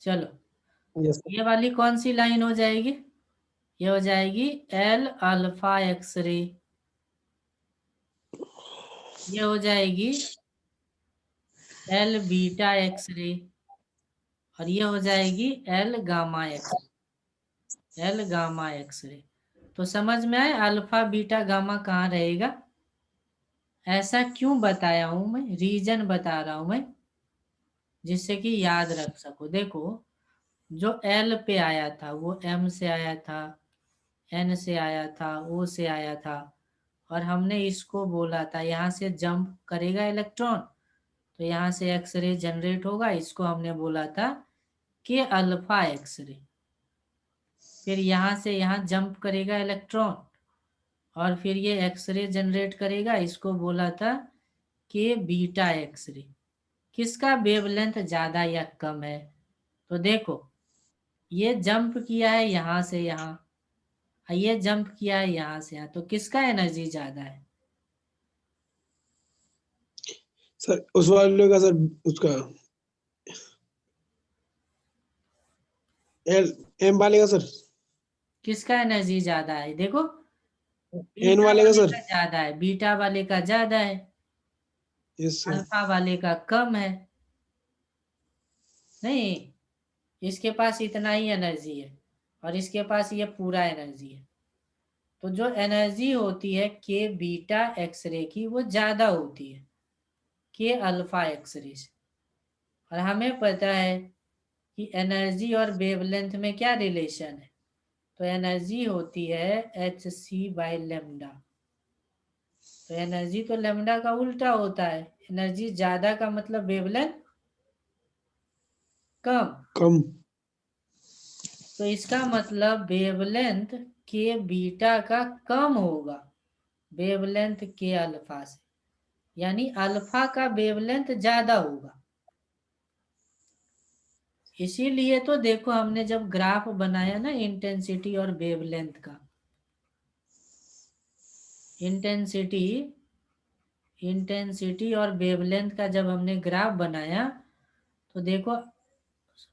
चलो, yes sir. ये वाली कौन सी लाइन हो जाएगी? ये हो जाएगी एल अल्फा एक्स रे। ये हो जाएगी एल बीटा एक्स रे। और ये हो जाएगी L gamma x, L gamma X ray. तो समझ में आए अल्फा बीटा गामा कहाँ रहेगा? ऐसा क्यों बताया हूं मैं, रीजन बता रहा हूं मैं, जिससे कि याद रख सको। देखो, जो एल पे आया था वो एम से आया था, एन से आया था, ओ से आया था। और हमने इसको बोला था यहाँ से जंप करेगा इलेक्ट्रॉन, तो यहाँ से एक्स रे जनरेट होगा। इसको हमने बोला था कि अल्फा एक्स रे। फिर यहाँ से यहाँ जंप करेगा इलेक्ट्रॉन, और फिर ये एक्स रे जनरेट करेगा। इसको बोला था कि बीटा एक्स रे। किसका वेवलेंथ ज़्यादा या कम है? तो देखो, ये जंप किया है यहाँ से यहाँ, और ये जंप किया है यहाँ से यहाँ, तो किसका एनर्जी ज़्यादा है? सर उस वाले का सर, उसका एल एम वाले का सर, किसका एनर्जी ज़्यादा है? देखो, एन बीटा वाले का वाले सर। का ज़्यादा है, बीटा वाले का ज़्यादा है, यस सर। अल्फा वाले का कम है। नहीं, इसके पास इतना ही एनर्जी है, और इसके पास ये पूरा एनर्जी है। तो जो एनर्जी होती है के बीटा एक्सरे की, वो ज़्यादा होती है के अल्फा एक्सरे से। और हमें पता है कि एनर्जी और वेवलेंथ में क्या रिलेशन है। तो एनर्जी होती है एच सी बाई लेमडा। तो एनर्जी तो लेमडा का उल्टा होता है, एनर्जी ज़्यादा का मतलब वेवलेंथ कम। कम। तो इसका मतलब वेवलेंथ के बीटा का कम होगा वेवलेंथ के अल्फा से, यानी अल्फा का वेवलेंथ ज्यादा होगा। इसीलिए तो देखो, हमने जब ग्राफ बनाया ना इंटेंसिटी और वेवलेंथ का, इंटेंसिटी इंटेंसिटी और वेवलेंथ का जब हमने ग्राफ बनाया, तो देखो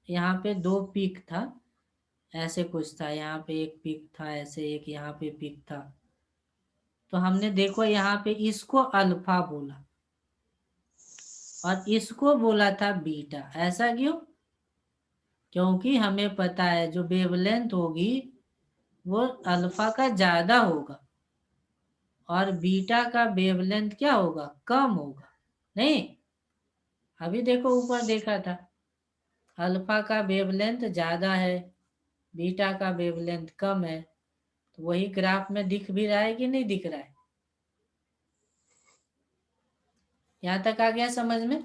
यहाँ पे दो पीक था, ऐसे कुछ था, यहाँ पे एक पीक था, ऐसे एक यहाँ पे पीक था। तो हमने देखो यहाँ पे इसको अल्फा बोला, और इसको बोला था बीटा। ऐसा क्यों? क्योंकि हमें पता है जो वेवलेंथ होगी वो अल्फा का ज्यादा होगा, और बीटा का वेवलेंथ क्या होगा? कम होगा। नहीं, अभी देखो ऊपर देखा था, अल्फा का वेवलेंथ ज्यादा है, बीटा का वेवलेंथ कम है। तो वही ग्राफ में दिख भी रहा है कि नहीं दिख रहा है? यहाँ तक आ गया समझ में?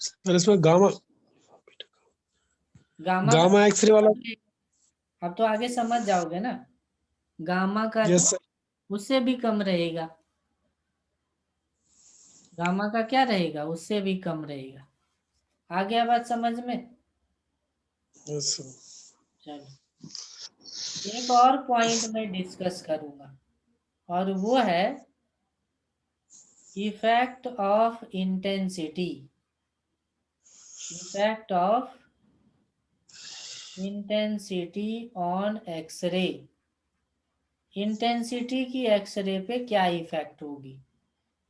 सर इसमें गामा, गामा का, गामा एक्सरे वाला। अब तो आगे समझ जाओगे ना। गामा का यस तो सर। उससे भी कम रहेगा, गामा का क्या रहेगा? उससे भी कम रहेगा। आ गया बात समझ में? Yes sir. चलो, एक और पॉइंट मैं डिस्कस करूंगा, और वो है effect of intensity. Effect of intensity on X-ray. Intensity की एक्सरे पे क्या इफेक्ट होगी,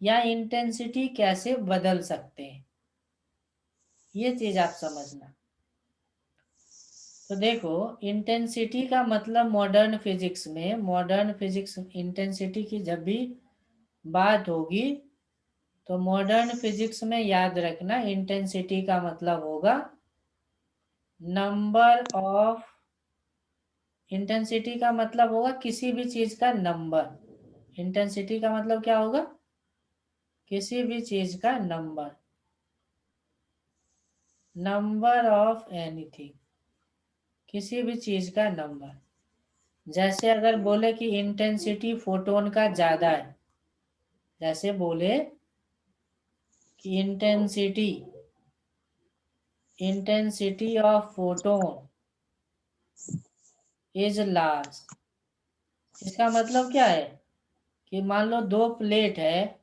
या इंटेंसिटी कैसे बदल सकते हैं, ये चीज आप समझना। तो देखो, इंटेंसिटी का मतलब मॉडर्न फिजिक्स में, मॉडर्न फिजिक्स इंटेंसिटी की जब भी बात होगी, तो मॉडर्न फिजिक्स में याद रखना इंटेंसिटी का मतलब होगा नंबर ऑफ, इंटेंसिटी का मतलब होगा किसी भी चीज का नंबर। इंटेंसिटी का मतलब क्या होगा? किसी भी चीज का नंबर, नंबर ऑफ एनीथिंग, किसी भी चीज का नंबर। जैसे अगर बोले कि इंटेंसिटी फोटोन का ज्यादा है, जैसे बोले कि intensity of photon is large. इसका मतलब क्या है कि मान लो दो प्लेट है,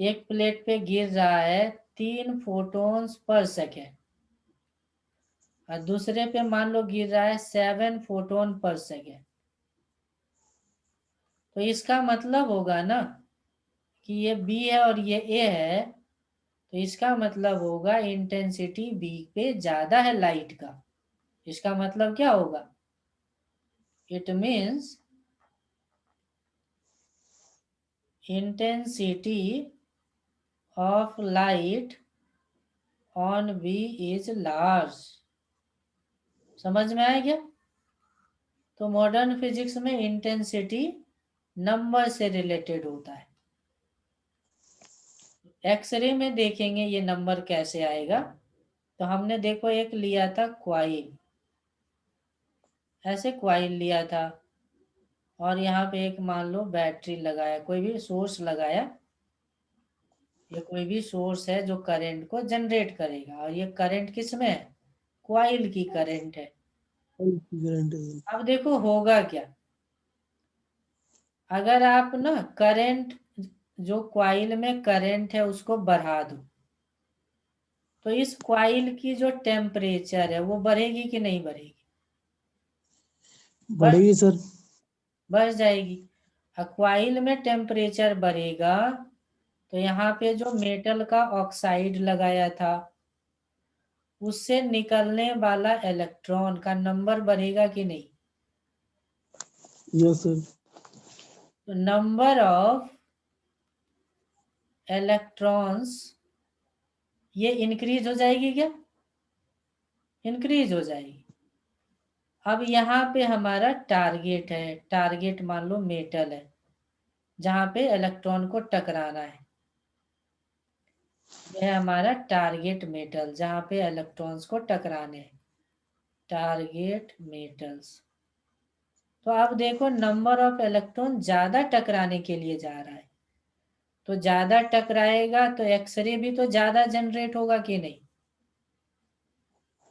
एक प्लेट पे गिर रहा है 3 फोटॉन्स पर सेकेंड और दूसरे पे मान लो गिर रहा है 7 फोटोन पर सेकेंड। तो इसका मतलब होगा ना कि ये बी है और ये ए है, तो इसका मतलब होगा इंटेंसिटी बी पे ज्यादा है लाइट का। इसका मतलब क्या होगा? It means intensity of light on be is large. समझ में आया क्या? तो मॉडर्न फिजिक्स में इंटेंसिटी नंबर से रिलेटेड होता है। एक्सरे में देखेंगे ये नंबर कैसे आएगा। तो हमने देखो एक लिया था क्वाइल, ऐसे क्वाइल लिया था और यहाँ पे एक मान लो बैटरी लगाया, कोई भी सोर्स लगाया। ये कोई भी सोर्स है जो करंट को जनरेट करेगा और ये करंट किस में है? क्वाइल की करंट है। अब देखो होगा क्या, अगर आप ना करंट, जो क्वाइल में करंट है उसको बढ़ा दो, तो इस क्वाइल की जो टेम्परेचर है वो बढ़ेगी कि नहीं बढ़ेगी? बढ़ेगी सर। बढ़ जाएगी। क्वाइल में टेम्परेचर बढ़ेगा तो यहाँ पे जो मेटल का ऑक्साइड लगाया था उससे निकलने वाला इलेक्ट्रॉन का नंबर बढ़ेगा कि नहीं? Yes sir. तो नंबर ऑफ इलेक्ट्रॉन्स ये इंक्रीज हो जाएगी क्या? इंक्रीज हो जाएगी। अब यहाँ पे हमारा टारगेट है, टारगेट मान लो मेटल है जहाँ पे इलेक्ट्रॉन को टकराना है। यह है हमारा टारगेट मेटल जहाँ पे इलेक्ट्रॉन्स को टकराने हैं, टारगेट मेटल्स। तो अब देखो नंबर ऑफ इलेक्ट्रॉन ज्यादा टकराने के लिए जा रहा है, तो ज्यादा टकराएगा तो एक्सरे भी तो ज्यादा जनरेट होगा कि नहीं?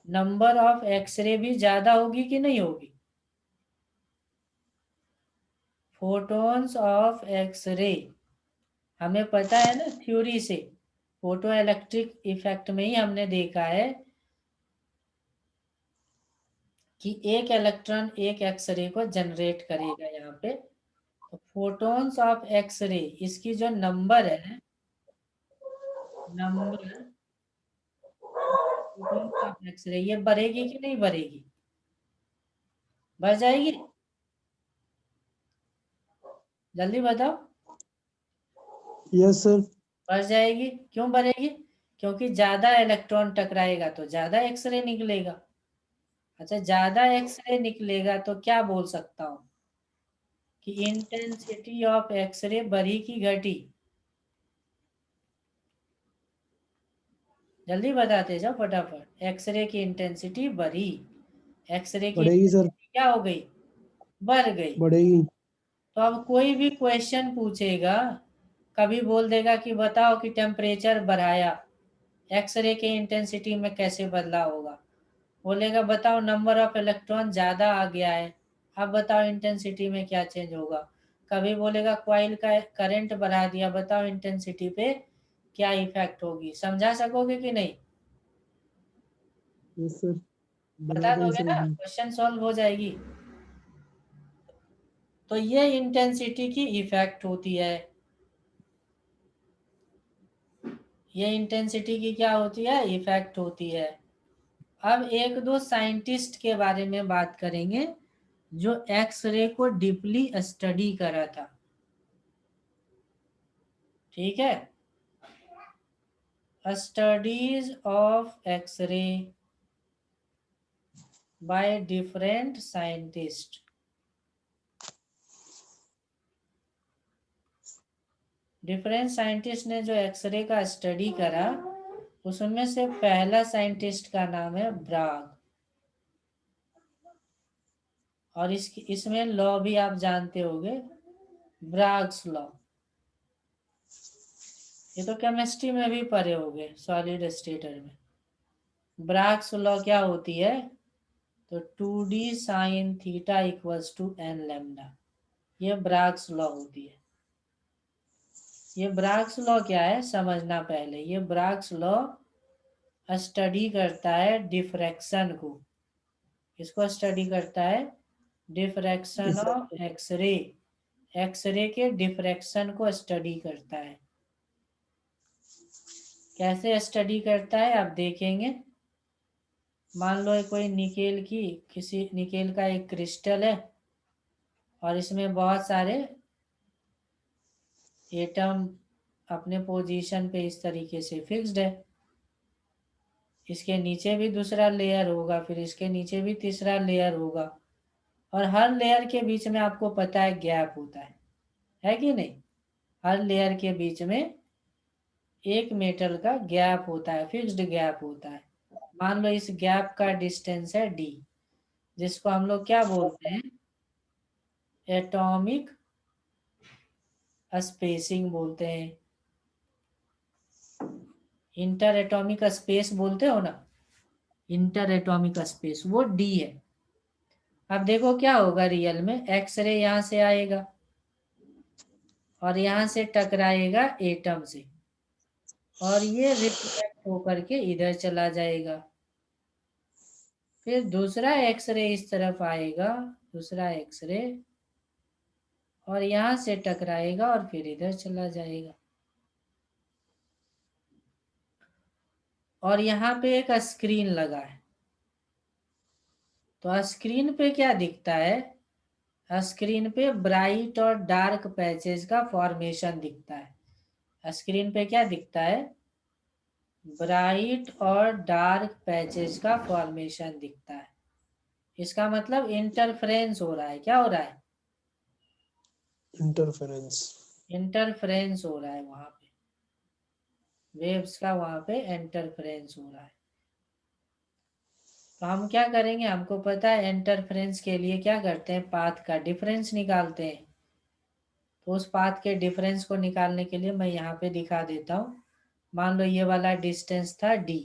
नंबर ऑफ एक्सरे भी ज्यादा होगी कि नहीं होगी? फोटॉन्स ऑफ एक्सरे हमें पता है ना थ्योरी से, फोटो इलेक्ट्रिक इफेक्ट में ही हमने देखा है कि एक इलेक्ट्रॉन एक एक्सरे को जनरेट करेगा यहाँ पे। तो फोटॉन्स ऑफ एक्सरे इसकी जो नंबर है, नंबर फोटॉन्स ऑफ एक्सरे ये बढ़ेगी कि नहीं बढ़ेगी? बढ़ जाएगी? जल्दी बताओ। Yes sir. बढ़ जाएगी। क्यों बढ़ेगी? क्योंकि ज्यादा इलेक्ट्रॉन टकराएगा तो ज्यादा एक्सरे निकलेगा। अच्छा ज्यादा एक्सरे निकलेगा तो क्या बोल सकता हूँ कि इंटेंसिटी ऑफ एक्सरे बढ़ी कि घटी? जल्दी बताते जाओ फटाफट। एक्सरे की इंटेंसिटी बढ़ी, एक्सरे की बढ़ेगी सर। इंटेंसिटी क्या हो गई? बढ़ गई। बढ़ेगी। तो अब कोई भी क्वेश्चन पूछेगा, कभी बोल देगा कि बताओ कि टेम्परेचर बढ़ाया एक्सरे के इंटेंसिटी में कैसे बदलाव होगा? बोलेगा बताओ नंबर ऑफ इलेक्ट्रॉन ज्यादा आ गया है, अब बताओ इंटेंसिटी में क्या चेंज होगा? कभी बोलेगा कॉइल का करंट बढ़ा दिया, बताओ इंटेंसिटी पे क्या इफेक्ट होगी? समझा सकोगे कि नहीं? Yes sir. बता बराबर दोगे सर ना, एकदम। क्वेश्चन सॉल्व हो जाएगी। तो ये इंटेंसिटी की इफेक्ट होती है। ये इंटेंसिटी की क्या होती है? इफेक्ट होती है। अब एक दो साइंटिस्ट के बारे में बात करेंगे जो एक्सरे को डीपली स्टडी करा था। ठीक है, studies of X-ray by different scientist. Different scientist ने जो एक्सरे का स्टडी करा उसमें से पहला साइंटिस्ट का नाम है ब्राग। और इसमें लॉ भी आप जानते होंगे, ब्राग्स लॉ। ये तो केमिस्ट्री में भी पढ़े होंगे सॉलिड स्टेटर में। ब्राग्स लॉ क्या होती है? तो 2D sine theta equals to N lambda, ये ब्राग्स लॉ होती है। ये ब्राग्स लॉ क्या है समझना पहले। ये ब्राग्स लॉ स्टडी करता है डिफ्रैक्शन को। किसको स्टडी करता है? Diffraction of X-ray. एक्सरे के डिफ्रैक्शन को स्टडी करता है। कैसे स्टडी करता है आप देखेंगे। मान लो कोई निकेल की, किसी निकेल का एक क्रिस्टल है और इसमें बहुत सारे एटम अपने पोजीशन पे इस तरीके से फिक्स्ड है। इसके नीचे भी दूसरा लेयर होगा, फिर इसके नीचे भी तीसरा लेयर होगा, और हर लेयर के बीच में आपको पता है गैप होता है कि नहीं? हर लेयर के बीच में एक मेटल का गैप होता है, फिक्स्ड गैप होता है। मान लो इस गैप का डिस्टेंस है d, जिसको हम लोग क्या बोलते हैं? एटॉमिक स्पेसिंग बोलते हैं। इंटर एटॉमिक स्पेस बोलते हो ना, इंटर एटॉमिक स्पेस, वो d है। अब देखो क्या होगा रियल में, एक्सरे यहां से आएगा और यहां से टकराएगा एटम से, और ये रिफ्लेक्ट होकर के इधर चला जाएगा। फिर दूसरा एक्सरे इस तरफ आएगा, दूसरा एक्सरे, और यहां से टकराएगा और फिर इधर चला जाएगा। और यहाँ पे एक स्क्रीन लगा है, तो स्क्रीन पे क्या दिखता है? स्क्रीन पे ब्राइट और डार्क पैचेस का फॉर्मेशन दिखता है। स्क्रीन पे क्या दिखता है? ब्राइट और डार्क पैचेस का फॉर्मेशन दिखता है। इसका मतलब इंटरफ्रेंस हो रहा है। क्या हो रहा है? इंटरफेरेंस। इंटरफ्रेंस हो रहा है, वहां पे वेव्स का वहां पे इंटरफ्रेंस हो रहा है। तो हम क्या करेंगे, हमको पता है इंटरफ्रेंस के लिए क्या करते हैं, पाथ का डिफरेंस निकालते हैं। तो उस पाथ के डिफरेंस को निकालने के लिए मैं यहाँ पे दिखा देता हूँ। मान लो ये वाला डिस्टेंस था d,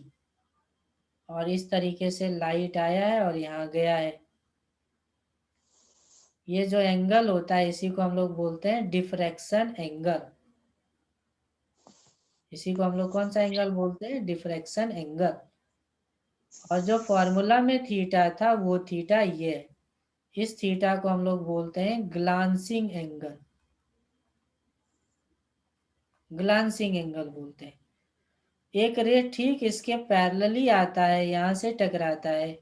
और इस तरीके से लाइट आया है और यहाँ गया है। ये जो एंगल होता है इसी को हम लोग बोलते हैं डिफ्रैक्शन एंगल। इसी को हम लोग कौन सा एंगल बोलते हैं? Diffraction angle. और जो फॉर्मूला में थीटा था वो थीटा ये है। इस थीटा को हम लोग बोलते हैं ग्लांसिंग एंगल। ग्लांसिंग एंगल बोलते हैं। एक रे ठीक इसके पैरेलली आता है, यहाँ से टकराता है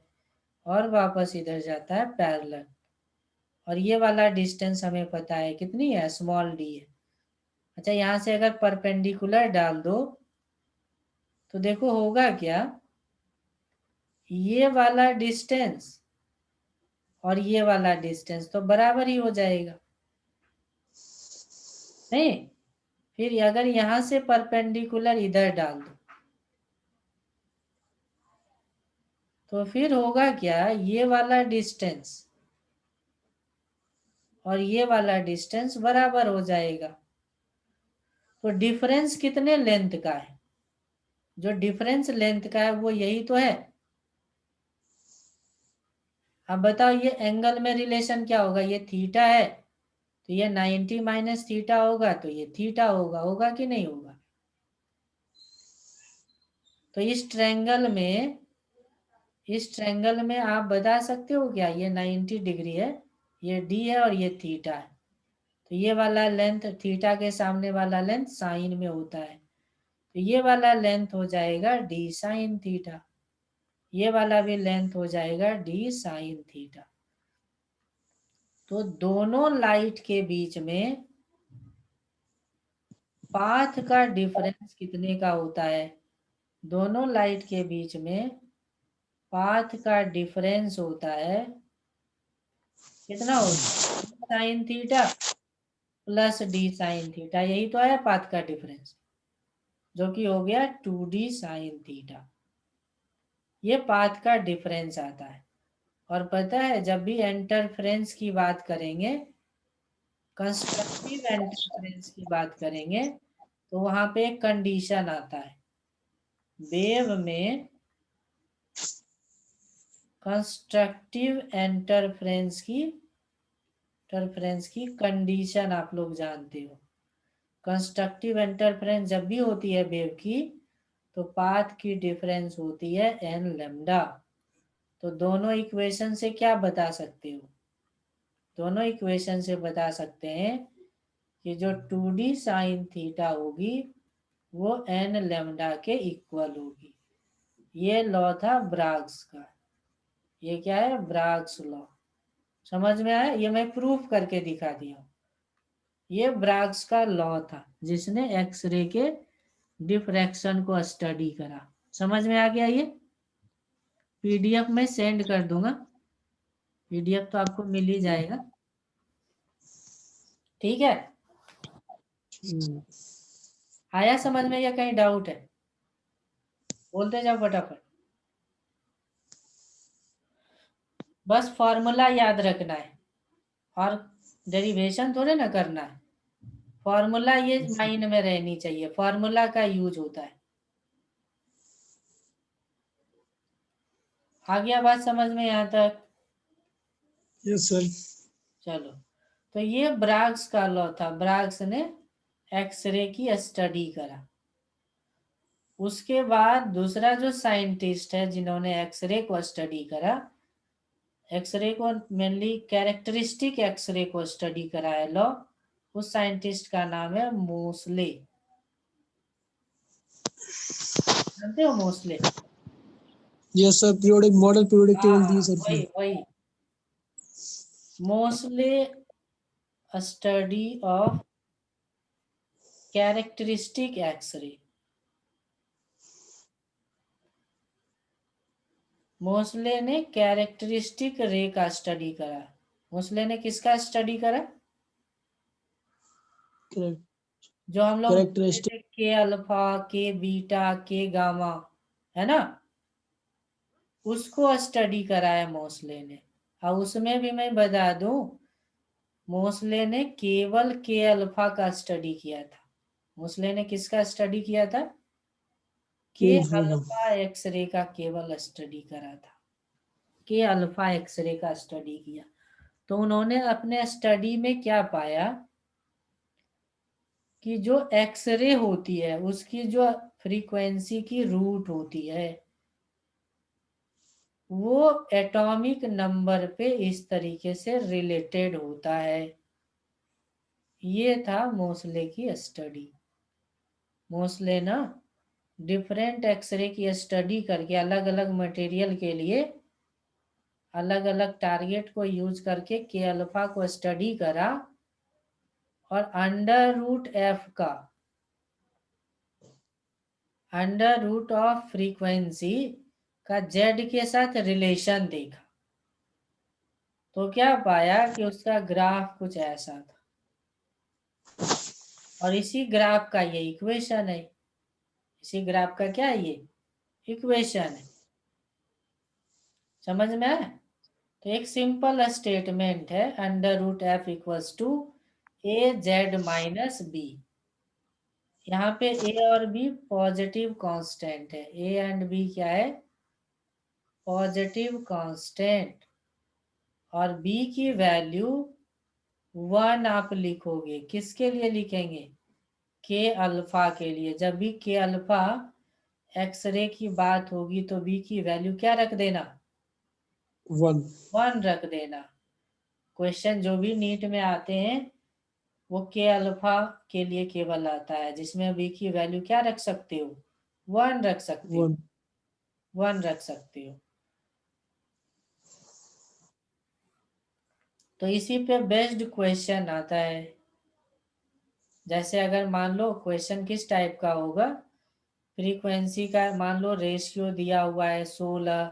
और वापस इधर जाता है पैरेलल। और ये वाला डिस्टेंस हमें पता है कितनी है, स्मॉल d है। अच्छा, यहाँ से अगर परपेंडिकुलर डाल दो तो देखो होगा क्या, ये वाला डिस्टेंस और ये वाला डिस्टेंस तो बराबर ही हो जाएगा, नहीं? फिर अगर यहाँ से परपेंडिकुलर इधर डाल दो तो फिर होगा क्या, ये वाला डिस्टेंस और ये वाला डिस्टेंस बराबर हो जाएगा। तो डिफरेंस कितने लेंथ का है? जो डिफरेंस लेंथ का है वो यही तो है। अब बताओ ये एंगल में रिलेशन क्या होगा, ये थीटा है तो ये 90 माइनस थीटा होगा, तो ये थीटा होगा। होगा कि नहीं होगा? तो इस ट्रायंगल में आप बता सकते हो क्या, ये 90 डिग्री है, ये d है और ये थीटा है। तो ये वाला लेंथ, थीटा के सामने वाला लेंथ साइन में होता है, तो ये वाला लेंथ हो जाएगा d साइन थीटा। ये वाला भी लेंथ हो जाएगा d साइन थीटा। तो दोनों लाइट के बीच में पाथ का डिफरेंस कितने का होता है? दोनों लाइट के बीच में पाथ का डिफरेंस होता है, कितना होता है? Sine theta plus d sine theta. यही तो है पाथ का डिफरेंस, जो कि हो गया 2d साइन थीटा। ये पाथ का डिफरेंस आता है। और पता है जब भी इंटरफेरेंस की बात करेंगे, कंस्ट्रक्टिव इंटरफेरेंस की बात करेंगे, तो वहां पे एक कंडीशन आता है। वेव में कंस्ट्रक्टिव इंटरफेरेंस की कंडीशन आप लोग जानते हो। कंस्ट्रक्टिव इंटरफेरेंस जब भी होती है वेव की तो पाथ की डिफरेंस होती है एन लेमडा। तो दोनों इक्वेशन से क्या बता सकते हो, दोनों इक्वेशन से बता सकते हैं कि जो 2d साइन थीटा होगी वो एन लेमडा के इक्वल होगी। ये लॉ था ब्राग्स का, ये क्या है, ब्राग्स लॉ। समझ में आया, ये मैं प्रूफ करके दिखा दिया हूं। ये ब्राग्स का लॉ था जिसने एक्सरे के डिफ्रैक्शन को स्टडी करा। समझ में आ गया, ये पीडीएफ में सेंड कर दूंगा, पीडीएफ तो आपको मिल ही जाएगा, ठीक है। आया समझ में या कहीं डाउट है, बोलते जाओ फटाफट। बस फॉर्मूला याद रखना है और डेरिवेशन थोड़े ना करना है, फॉर्मूला ये माइंड में रहनी चाहिए, फॉर्मूला का यूज होता है। आ गया बात समझ में यहाँ तक? Yes sir. चलो, तो ये ब्राग्स का लॉ था, ब्राग्स ने एक्सरे की स्टडी करा। उसके बाद दूसरा जो साइंटिस्ट है जिन्होंने एक्सरे को स्टडी करा, एक्सरे को मेनली कैरेक्टरिस्टिक एक्सरे को स्टडी करा है लॉ, उस साइंटिस्ट का नाम है मोसले। जानते हो Moseley? Yes sir, periodic model periodic table दी सर वही उसने। वही Moseley study of characteristic X-ray. Moseley ने कैरेक्टरिस्टिक रे का स्टडी करा। मोसले ने किसका स्टडी करा? जो हम लोग बोलते कैरेक्टरिस्टिक। थे के अल्फा, के बीटा, के गामा, है ना, उसको स्टडी करा है मोसले ने। और उसमें भी मैं बता दूं, मोसले ने केवल के अल्फा का स्टडी किया था। मोसले ने किसका स्टडी किया था? के अल्फा एक्सरे का केवल स्टडी करा था, के अल्फा एक्सरे का स्टडी किया। तो उन्होंने अपने स्टडी में क्या पाया कि जो एक्सरे होती है उसकी जो फ्रीक्वेंसी की रूट होती है वो एटॉमिक नंबर पे इस तरीके से रिलेटेड होता है। ये था मोसले की स्टडी। मोसले ना डिफरेंट एक्सरे की स्टडी करके अलग अलग मटेरियल के लिए अलग अलग टारगेट को यूज करके के अल्फा को स्टडी करा और अंडर रूट एफ का, अंडर रूट ऑफ फ्रीक्वेंसी का जेड के साथ रिलेशन देखा। तो क्या पाया कि उसका ग्राफ कुछ ऐसा था, और इसी ग्राफ का ये इक्वेशन है। इसी ग्राफ का क्या है, ये इक्वेशन है। समझ में आया? तो एक सिंपल स्टेटमेंट है, under root F equals to A Z minus B. यहाँ पे ए और बी पॉजिटिव कांस्टेंट है, ए एंड बी क्या है, पॉजिटिव कांस्टेंट। और बी की वैल्यू 1 आप लिखोगे, किसके लिए लिखेंगे, के अल्फा के लिए। जब भी के अल्फा एक्सरे की बात होगी तो बी की वैल्यू क्या रख देना, 1 रख देना। क्वेश्चन जो भी नीट में आते हैं वो के अल्फा के लिए केवल आता है जिसमें बी की वैल्यू क्या रख सकते हो, 1 रख सकते हो, 1 रख सकते हो। तो इसी पे बेस्ड क्वेश्चन आता है। जैसे अगर मान लो क्वेश्चन किस टाइप का होगा, फ्रीक्वेंसी का मान लो रेशियो दिया हुआ है 16,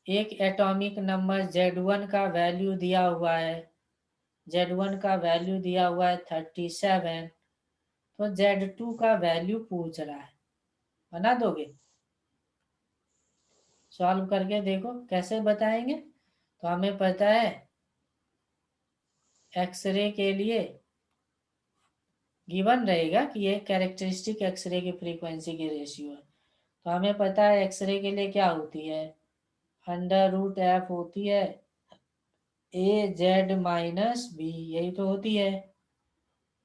एक एटॉमिक नंबर Z1 का वैल्यू दिया हुआ है, Z1 का वैल्यू दिया हुआ है 37, तो Z2 का वैल्यू पूछ रहा है। बना दोगे? सॉल्व करके देखो कैसे बताएंगे। तो हमें पता है एक्सरे के लिए गिवन रहेगा कि ये कैरेक्टरिस्टिक एक्सरे की फ्रीक्वेंसी की रेशियो है। तो हमें पता है एक्सरे के लिए क्या होती है, अंडर रूट एफ होती है ए जेड माइनस बी, यही तो होती है,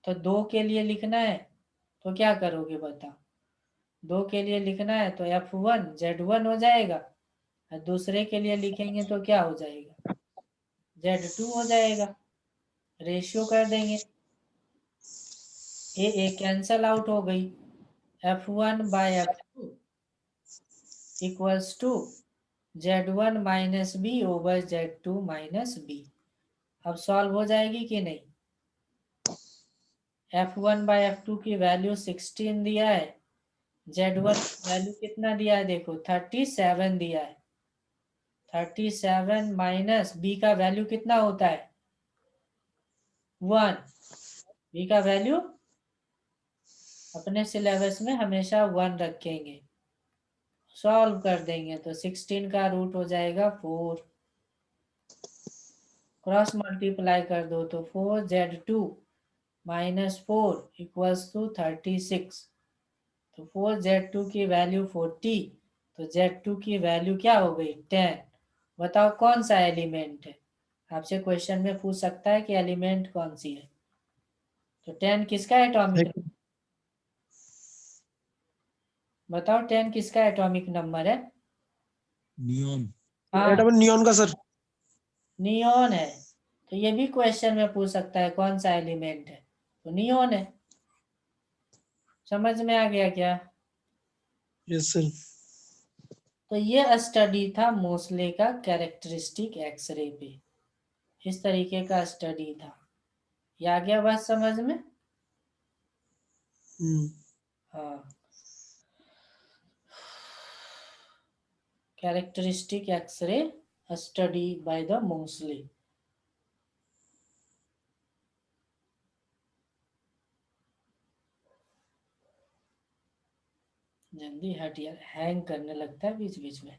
तो 2 के लिए लिखना है तो क्या करोगे बताओ? 2 के लिए लिखना है तो F1 Z1 हो जाएगा, और दूसरे के लिए लिखेंगे तो क्या हो जाएगा? Z2 हो जाएगा। रेशियो कर देंगे, ए कैंसल आउट हो गई, F1 by F2 equals to Z1 minus B over Z2 minus B. अब सॉल्व हो जाएगी कि नहीं? F1 बाय F2 की वैल्यू 16 दिया है, Z1 की वैल्यू कितना दिया है देखो 37 दिया है। 37 माइनस बी का वैल्यू कितना होता है? 1। बी का वैल्यू अपने सिलेबस में हमेशा 1 रखेंगे। सॉल्व कर देंगे तो 16 का रूट हो जाएगा 4, क्रॉस मल्टीप्लाई कर दो तो 4Z2 माइनस 4 इक्वल्स टू 36। तो 4Z2 की वैल्यू 40, तो Z2 की वैल्यू क्या हो गई 10। बताओ कौन सा एलिमेंट है? आपसे क्वेश्चन में पूछ सकता है कि एलिमेंट कौन सी है। तो 10 किसका एटॉमिक, बताओ 10 किसका एटॉमिक नंबर है? नियॉन। हाँ एटॉमिक नियॉन का सर। नियॉन है। तो ये भी क्वेश्चन में पूछ सकता है कौन सा एलिमेंट है, तो नियॉन है। समझ में आ गया क्या? Yes sir. तो ये स्टडी था मोस्ले का कैरेक्टरिस्टिक एक्सरे पे। इस तरीके का स्टडी था। ये आ गया बात समझ में? हाँ, characteristic X-ray study by the Moseley. जल्दी हट यार, हैंग करने लगता है बीच बीच में।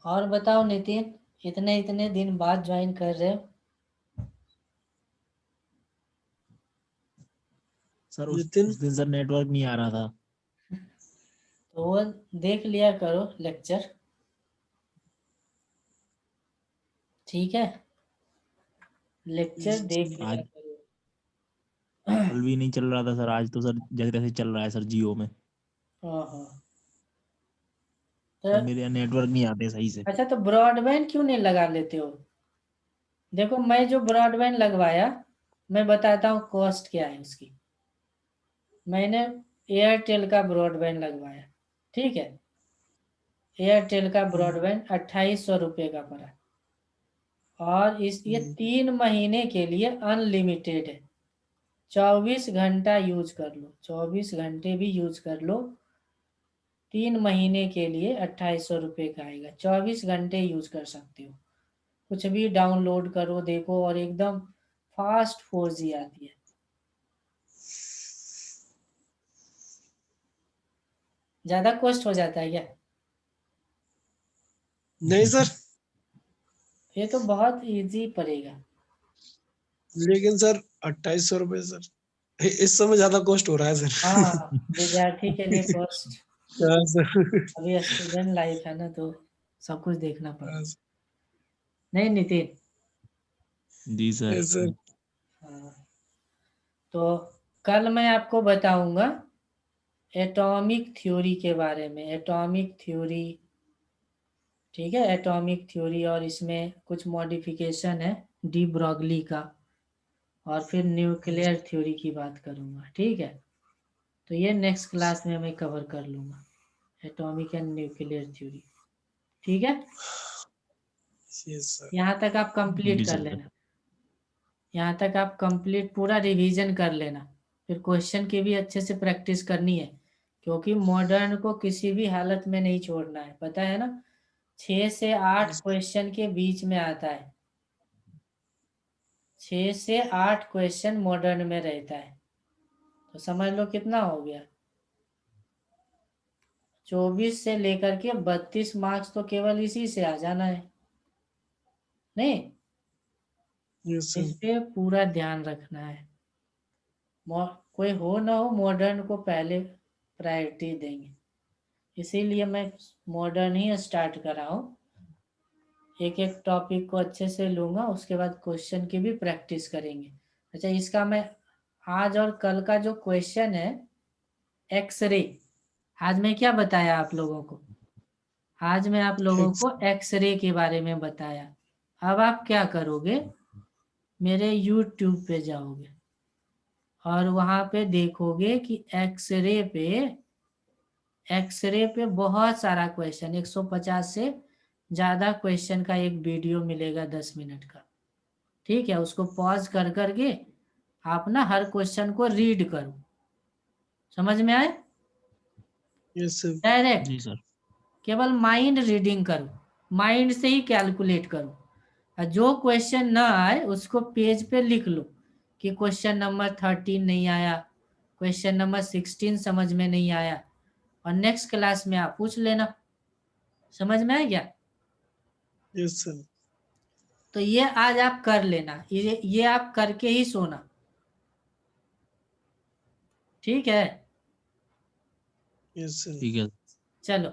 और बताओ नितिन, इतने इतने दिन बाद ज्वाइन कर रहे हो। सर नितिन उस दिन सर नेटवर्क नहीं आ रहा था। तो वो देख लिया करो लेक्चर, ठीक है? लेक्चर देख लिया आज करो। कल भी नहीं चल रहा था सर, आज तो सर जैसे तैसे चल रहा है सर जियो में। हाँ हाँ। सर तो मेरे यहाँ नेटवर्क नहीं आते सही से। अच्छा, तो ब्रॉडबैंड क्यों नहीं लगा लेते हो? देखो मैं जो ब्रॉडबैंड लगवाया, मैं बताता हूँ कॉस्ट क्या है उसकी। मैंने एयरटेल का ब्रॉडबैंड लगवाया, ठीक है? एयरटेल का ब्रॉडबैंड 2800 रुपये का पड़ा, और ये 3 महीने के लिए अनलिमिटेड है। 24 घंटा यूज कर लो, 24 घंटे भी यूज कर लो। 3 महीने के लिए 2800 रुपये का आएगा, 24 घंटे यूज कर सकते हो। कुछ भी डाउनलोड करो देखो, और एकदम फास्ट 4G आती है। ज्यादा कॉस्ट हो जाता है क्या? नहीं सर, ये तो बहुत इजी पड़ेगा। लेकिन सर 2800 रुपये सर इस समय ज्यादा कॉस्ट हो रहा है सर। हाँ, विद्यार्थी के लिए कॉस्ट। हाँ सर। अभी स्टूडेंट लाइफ है ना, तो सब कुछ देखना हाँ पड़ेगा। नहीं नितिन? जी सर। सर। हाँ, तो कल मैं आपको बताऊंगा एटॉमिक थ्योरी के बारे में। एटॉमिक थ्योरी, ठीक है? एटॉमिक थ्योरी, और इसमें कुछ मॉडिफिकेशन है डी ब्रॉगली का, और फिर न्यूक्लियर थ्योरी की बात करूंगा, ठीक है? तो ये नेक्स्ट क्लास में मैं कवर कर लूंगा, एटॉमिक एंड न्यूक्लियर थ्योरी, ठीक है? Yes sir. यहाँ तक आप कंप्लीट जी कर सर। लेना। यहाँ तक आप कंप्लीट पूरा रिवीजन कर लेना, फिर क्वेश्चन की भी अच्छे से प्रैक्टिस करनी है, क्योंकि मॉडर्न को किसी भी हालत में नहीं छोड़ना है, पता है ना? 6 से 8 क्वेश्चन के बीच में आता है। 6 से 8 क्वेश्चन मॉडर्न में रहता है, तो समझ लो कितना हो गया। 24 से लेकर के 32 मार्क्स तो केवल इसी से आ जाना है। नहीं, यस इस सर। पे पूरा ध्यान रखना है। कोई हो ना हो, मॉडर्न को पहले प्रायोरिटी देंगे, इसीलिए मैं मॉडर्न ही स्टार्ट कर रहा हूँ। एक एक टॉपिक को अच्छे से लूंगा, उसके बाद क्वेश्चन की भी प्रैक्टिस करेंगे। अच्छा, इसका मैं आज और कल का जो क्वेश्चन है एक्सरे, आज मैं क्या बताया आप लोगों को? आज मैं आप लोगों को एक्सरे के बारे में बताया। अब आप क्या करोगे, मेरे YouTube पे जाओगे और वहां पे देखोगे कि एक्सरे पे बहुत सारा क्वेश्चन, 150 से ज्यादा क्वेश्चन का एक वीडियो मिलेगा 10 मिनट का। ठीक है, उसको पॉज कर करके आप ना हर क्वेश्चन को रीड करो, समझ में आए? Yes sir. डायरेक्ट जी सर। केवल माइंड रीडिंग करो, माइंड से ही कैलकुलेट करो, और जो क्वेश्चन ना आए उसको पेज पे लिख लो कि क्वेश्चन नंबर 13 नहीं आया, क्वेश्चन नंबर 16 समझ में नहीं आया, और नेक्स्ट क्लास में आप पूछ लेना। समझ में आया क्या? Yes sir. तो ये आज आप कर लेना, ये आप करके ही सोना। ठीक है, यस सर। ठीक है। चलो